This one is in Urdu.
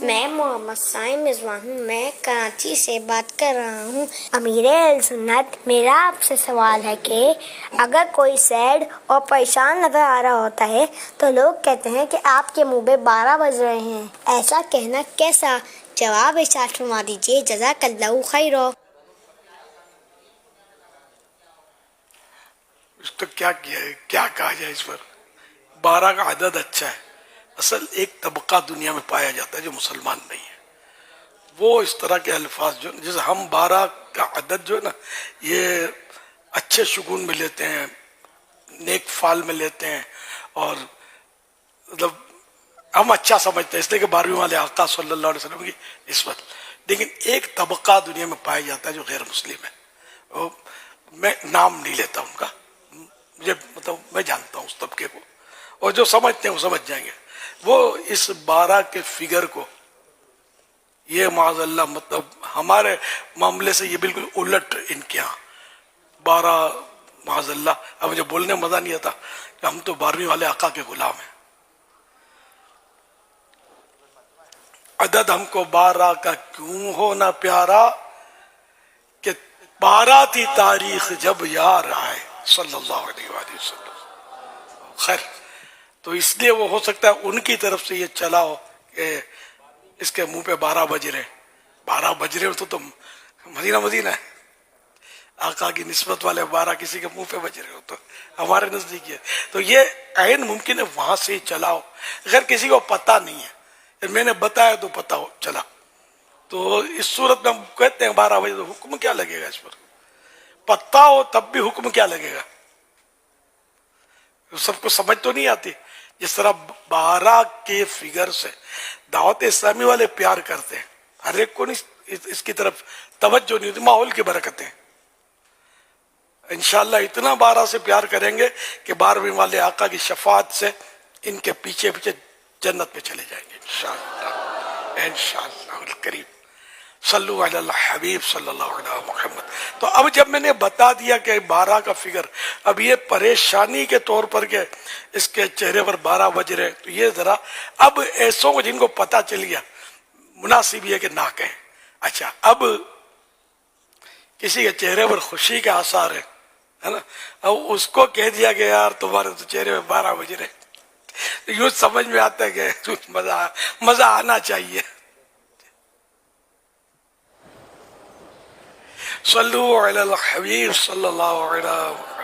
میں محمد سائم رضوان ہوں، میں کراچی سے بات کر رہا ہوں۔ امیر اہل سنت، میرا آپ سے سوال ہے کہ اگر کوئی سیڈ اور پریشان نظر آ رہا ہوتا ہے تو لوگ کہتے ہیں کہ آپ کے منہ پہ 12 بج رہے ہیں، ایسا کہنا کیسا؟ جواب ارشاد فرما دیجیے، جزاک اللہ خیر۔ اس تو کیا کیا ہے، کیا کہا جائے اس پر۔ 12 کا عدد اچھا ہے، اصل ایک طبقہ دنیا میں پایا جاتا ہے جو مسلمان نہیں ہے، وہ اس طرح کے الفاظ جو جیسے ہم 12 کا عدد جو ہے نا، یہ اچھے شگون میں لیتے ہیں، نیک فال میں لیتے ہیں، اور مطلب ہم اچھا سمجھتے ہیں، اس لیے کہ 12ویں والے آقا صلی اللہ علیہ وسلم کی نسبت۔ لیکن ایک طبقہ دنیا میں پایا جاتا ہے جو غیر مسلم ہے، میں نام نہیں لیتا ان کا، مجھے مطلب میں جانتا ہوں اس طبقے کو، اور جو سمجھتے ہیں وہ سمجھ جائیں گے۔ وہ اس 12 کے فگر کو، یہ معاذ اللہ مطلب ہمارے معاملے سے یہ بالکل الٹ ان کے ہاں 12 معاذ اللہ۔ اب مجھے بولنے میں مزہ نہیں آتا کہ ہم تو 12ویں والے آقا کے غلام ہیں۔ عدد ہم کو 12 کا کیوں ہونا پیارا کہ 12 تھی تاریخ جب یار آئے صلی اللہ علیہ وآلہ وسلم۔ خیر، تو اس لیے وہ ہو سکتا ہے ان کی طرف سے یہ چلا ہو کہ اس کے منہ پہ 12 بج رہے، 12 بج رہے ہو تو مدینہ مدینہ ہے، آقا کی نسبت والے 12 کسی کے منہ پہ بج رہے ہو تو ہمارے نزدیک ہے، تو یہ عین ممکن ہے وہاں سے ہی چلا ہو۔ اگر کسی کو پتہ نہیں ہے، میں نے بتایا تو پتہ ہو چلا، تو اس صورت میں ہم کہتے ہیں 12 بجے، تو حکم کیا لگے گا اس پر؟ پتہ ہو تب بھی حکم کیا لگے گا؟ سب کو سمجھ تو نہیں آتی۔ جس طرح 12 کے فگر سے دعوت اسلامی والے پیار کرتے ہیں، ہر ایک کو نہیں اس کی طرف توجہ نہیں ہوتی، ماحول کی برکتیں۔ انشاءاللہ اتنا 12 سے پیار کریں گے کہ 12ویں والے آقا کی شفاعت سے ان کے پیچھے پیچھے جنت میں چلے جائیں گے انشاءاللہ، انشاءاللہ الکریم۔ صلو علی الحبیب صلی اللہ علیہ محمد۔ تو اب جب میں نے بتا دیا کہ 12 کا فگر، اب یہ پریشانی کے طور پر کہ اس کے چہرے پر 12 بج رہے، تو یہ ذرا اب ایسوں کو جن کو پتہ چل گیا، مناسب یہ کہ نہ کہیں۔ اچھا، اب کسی کے چہرے پر خوشی کے آثار ہے نا، اب اس کو کہہ دیا کہ یار تمہارے تو چہرے میں 12 بج رہے، یوں سمجھ میں آتا ہے کہ مزہ آنا چاہیے۔ صلو علی الحبیب صلی اللہ علیہ وسلم۔